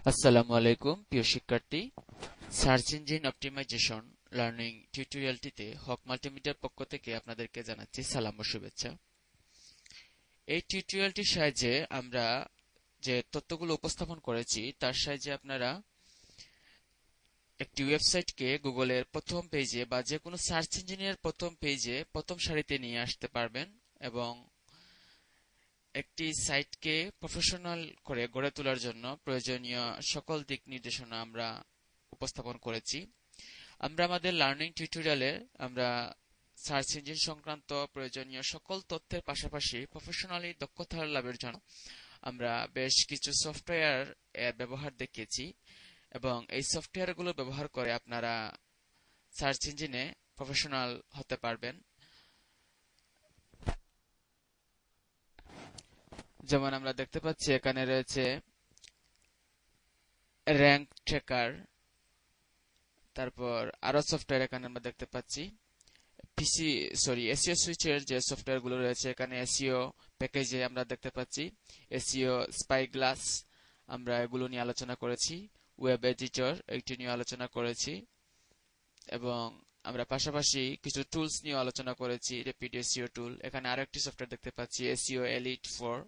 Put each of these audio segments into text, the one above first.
আসসালামু আলাইকুম প্রিয় শিক্ষার্থী। সার্চ ইঞ্জিন অপটিমাইজেশন লার্নিং টিউটোরিয়ালটিতে হক মাল্টিমিডিয়ার পক্ষ থেকে আপনাদেরকে জানাচ্ছি সালাম ও শুভেচ্ছা। এই টিউটোরিয়ালটির সাহায্যে আমরা যে তথ্যগুলো উপস্থাপন করেছি তার সাহায্যে আপনারা একটি ওয়েবসাইটকে গুগলের প্রথম পেজে বা যে কোনো সার্চ ইঞ্জিনের প্রথম পেজে প্রথম সারিতে নিয়ে আসতে পারবেন এবং একটি সাইটকে প্রফেশনাল করে গড়ে তোলার জন্য প্রয়োজনীয় সকল দিক নির্দেশনা আমরা উপস্থাপন করেছি। আমরা আমাদের লার্নিং টিউটোরিয়ালে আমরা সার্চ ইঞ্জিন সংক্রান্ত প্রয়োজনীয় সকল তথ্যের পাশাপাশি প্রফেশনালি দক্ষতা লাভের জন্য আমরা বেশ কিছু সফটওয়্যার এর ব্যবহার দেখিয়েছি এবং এই সফটওয়্যারগুলো ব্যবহার করে আপনারা সার্চ ইঞ্জিনে প্রফেশনাল হতে পারবেন। যেমন আমরা দেখতে পাচ্ছি এখানে রয়েছে র্যাঙ্ক ট্র্যাকার, তারপর আরো সফটওয়্যার এখানে আমরা দেখতে পাচ্ছি এসইও সুইচের যে সফটওয়্যার গুলো রয়েছে এখানে এসইও প্যাকেজে আমরা দেখতে পাচ্ছি এসইও স্পাইগ্লাস, আমরা এগুলো নিয়ে আলোচনা করেছি। ওয়েব এডিটর একটি নিয়ে আলোচনা করেছি এবং আমরা পাশাপাশি কিছু টুলস নিয়ে আলোচনা করেছি। র্যাপিড এসইও টুল, এখানে আরেকটি সফটওয়্যার দেখতে পাচ্ছি এসইও এলিট 4।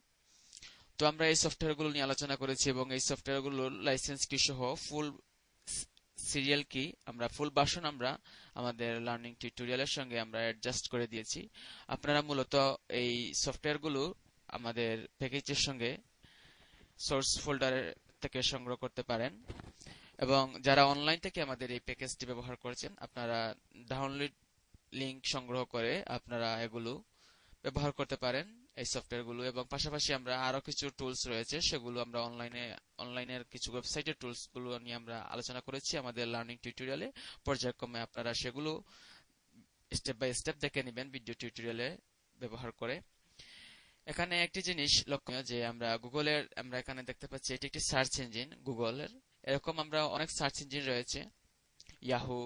তো আমরা এই সফটওয়্যার গুলো নিয়ে আলোচনা করেছি এবং এই সফটওয়্যার গুলোর লাইসেন্স কি সহ ফুল সিরিয়াল কি আমরা ফুল ভার্সন আমরা আমাদের লার্নিং টিউটোরিয়ালের সঙ্গে আমরা অ্যাডজাস্ট করে দিয়েছি। আপনারা মূলত এই সফটওয়্যারগুলো আমাদের প্যাকেজের সঙ্গে সোর্স ফোল্ডার থেকে সংগ্রহ করতে পারেন এবং যারা অনলাইন থেকে আমাদের এই প্যাকেজটি ব্যবহার করছেন আপনারা ডাউনলোড লিংক সংগ্রহ করে আপনারা এগুলো ব্যবহার করতে পারেন এই সফটওয়্যারগুলো। এবং পাশাপাশি আমরা আরো কিছু টুলস রয়েছে সেগুলো আমরা অনলাইনের কিছু ওয়েবসাইটের টুলস গুলো নিয়ে আমরা আলোচনা করেছি আমাদের লার্নিং টিউটোরিয়ালে। পর্যায়ক্রমে আপনারা সেগুলো স্টেপ বাই স্টেপ দেখে নেবেন ভিডিও টিউটোরিয়ালে ব্যবহার করে। এখানে একটি জিনিস লক্ষণীয় যে আমরা এখানে দেখতে পাচ্ছি এটি একটি সার্চ ইঞ্জিন গুগলের। এরকম আমরা অনেক সার্চ ইঞ্জিন রয়েছে, ইয়াহু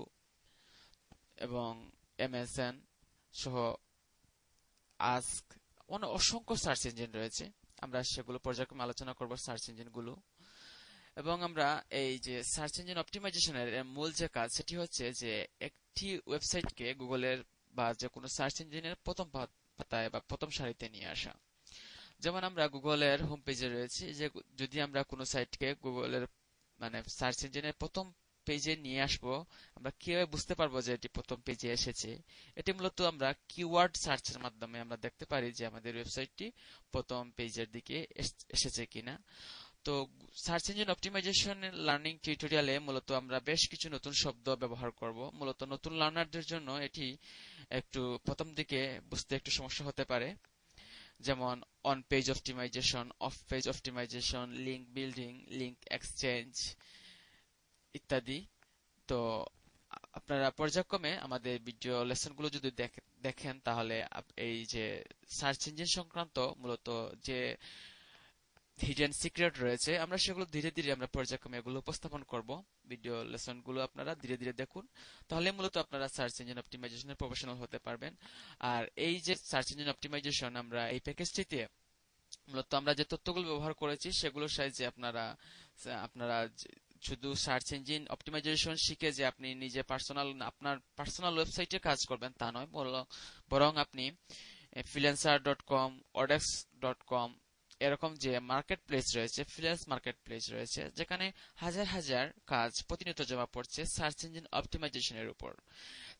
এবং এমএসএন সহ আস্ক, অসংখ্য সার্চ ইঞ্জিন রয়েছে। আমরা সেগুলো পর্যায়ক্রমে আলোচনা করব সার্চ ইঞ্জিনগুলো। এবং আমরা এই যে সার্চ ইঞ্জিন অপটিমাইজেশনের মূল যে কাজ সেটি হচ্ছে যে একটি ওয়েবসাইটকে গুগলের বা যে কোনো সার্চ ইঞ্জিনের প্রথম পাতায় বা প্রথম সারিতে নিয়ে আসা। যেমন আমরা গুগলের হোম পেজে রয়েছি, যে যদি আমরা কোনো সাইটকে গুগলের মানে সার্চ ইঞ্জিনের প্রথম পেজে নিয়ে আসবো, আমরা কিভাবে বুঝতে পারবো যে এটি প্রথম পেজে এসেছে? এটি মূলত আমরা কিওয়ার্ড সার্চের মাধ্যমে আমরা দেখতে পারি যে আমাদের ওয়েবসাইটটি প্রথম পেজের দিকে এসেছে কিনা। তো সার্চ ইঞ্জিন অপটিমাইজেশন লার্নিং টিউটোরিয়ালে মূলত আমরা বেশ কিছু নতুন শব্দ ব্যবহার করব। মূলত নতুন লার্নারদের জন্য এটি একটু প্রথম দিকে বুঝতে একটু সমস্যা হতে পারে, যেমন on page optimisation, off page optimisation, link building, link exchange ইত্যাদি। তো আপনারা পর্যায়ক্রমে আমাদের ভিডিও লেসনগুলো যদি দেখেন তাহলে এই যে সার্চ ইঞ্জিন সংক্রান্ত মূলত যে হিডেন সিক্রেট রয়েছে আমরা সেগুলো ধীরে ধীরে আমরা পর্যায়ক্রমে এগুলো উপস্থাপন করব। ভিডিও লেসনগুলো আপনারা ধীরে ধীরে দেখুন, তাহলে মূলত আপনারা সার্চ ইঞ্জিন অপটিমাইজেশনের প্রফেশনাল হতে পারবেন। আর এই যে সার্চ ইঞ্জিন অপটিমাইজেশন আমরা এই প্যাকেজটিতে মূলত আমরা যে তথ্যগুলো ব্যবহার করেছি সেগুলোর সাহায্যে আপনারা আপনারা শুধু সার্চ ইঞ্জিন অপটিমাইজেশন শিখে যে আপনি নিজে আপনার পার্সোনাল ওয়েবসাইটে কাজ করবেন তা নয়, বরং আপনি ফ্রিল্যান্সার.কম, অডেক্স.কম এরকম যে মার্কেট প্লেস রয়েছে, ফ্রিল্যান্স মার্কেট প্লেস রয়েছে, যেখানে হাজার হাজার কাজ প্রতিনিয়ত জমা পড়ছে সার্চ ইঞ্জিন অপটিমাইজেশনের উপর।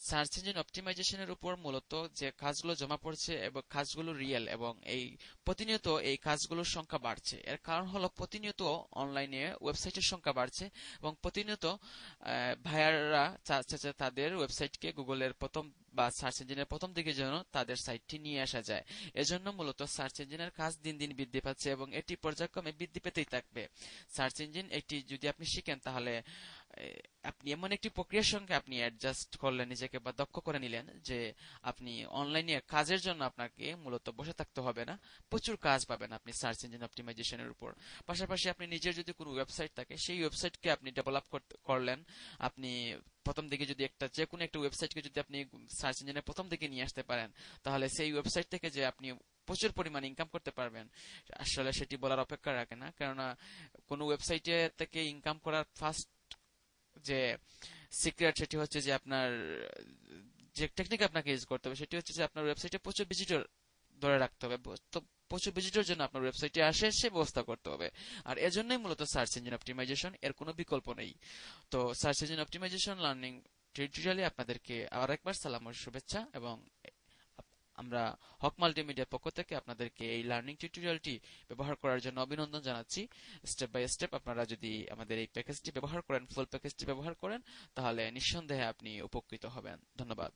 সার্চ ইঞ্জিন অপটিমাইজেশনের উপর মূলত যে কাজগুলো জমা পড়ছে এবং কাজগুলো রিয়েল এবং এই প্রতিনিয়ত এই কাজগুলোর সংখ্যা বাড়ছে। এর কারণ হলো প্রতিনিয়ত অনলাইনে ওয়েবসাইটের সংখ্যা বাড়ছে এবং প্রতিনিয়ত ভাইয়াররা চাচ্ছে তাদের ওয়েবসাইটকে গুগলের প্রথম বা সার্চ ইঞ্জিনের প্রথম দিকে যেন তাদের সাইটটি নিয়ে আসা যায়। এজন্য মূলত সার্চ ইঞ্জিনের কাজ দিন দিন বৃদ্ধি পাচ্ছে এবং এটি পর্যায়ক্রমে বৃদ্ধি পেতেই থাকবে। সার্চ ইঞ্জিন একটি যদি আপনি শিখেন তাহলে আপনি এমন একটি প্রক্রিয়ার সঙ্গে আপনি অ্যাডজাস্ট করলেন নিজেকে বা দক্ষ করে নিলেন যে আপনি অনলাইনে কাজের জন্য আপনাকে মূলত বসে থাকতে হবে না, প্রচুর কাজ পাবেন আপনি সার্চ ইঞ্জিন অপটিমাইজেশনের উপর। পাশাপাশি আপনি নিজের যদি কোনো ওয়েবসাইট থাকে সেই ওয়েবসাইটকে আপনি ডেভেলপ করলেন। আপনি প্রথম দিকে যদি যে কোনো একটা ওয়েবসাইটকে যদি আপনি সার্চ ইঞ্জিনের প্রথম দিকে নিয়ে আসতে পারেন তাহলে সেই ওয়েবসাইট থেকে যে আপনি প্রচুর পরিমাণে ইনকাম করতে পারবেন, আসলে সেটি বলার অপেক্ষা রাখে না। কেননা কোনো ওয়েবসাইটে থেকে ইনকাম করার ফার্স্ট যে সিক্রেট, সেটি হচ্ছে যে আপনার যে টেকনিক আপনাকে ইউজ করতে হবে সেটি হচ্ছে যে আপনার ওয়েবসাইটে প্রচুর ভিজিটর ধরে রাখতে হবে। তো প্রচুর ভিজিটর জন্য আপনার ওয়েবসাইটে আসে সে ব্যবস্থা করতে হবে। আর এজন্যই মূলত সার্চ ইঞ্জিন অপটিমাইজেশন, এর কোনো বিকল্প নেই। তো সার্চ ইঞ্জিন অপটিমাইজেশন লার্নিং টিউটোরিয়ালে আপনাদেরকে আরেকবার সালাম ও শুভেচ্ছা, এবং আমরা হক মাল্টিমিডিয়ার পক্ষ থেকে আপনাদেরকে এই লার্নিং টিউটোরিয়ালটি ব্যবহার করার জন্য অভিনন্দন জানাচ্ছি। স্টেপ বাই স্টেপ আপনারা যদি আমাদের এই প্যাকেজটি ব্যবহার করেন, ফুল প্যাকেজটি ব্যবহার করেন, তাহলে নিঃসন্দেহে আপনি উপকৃত হবেন। ধন্যবাদ।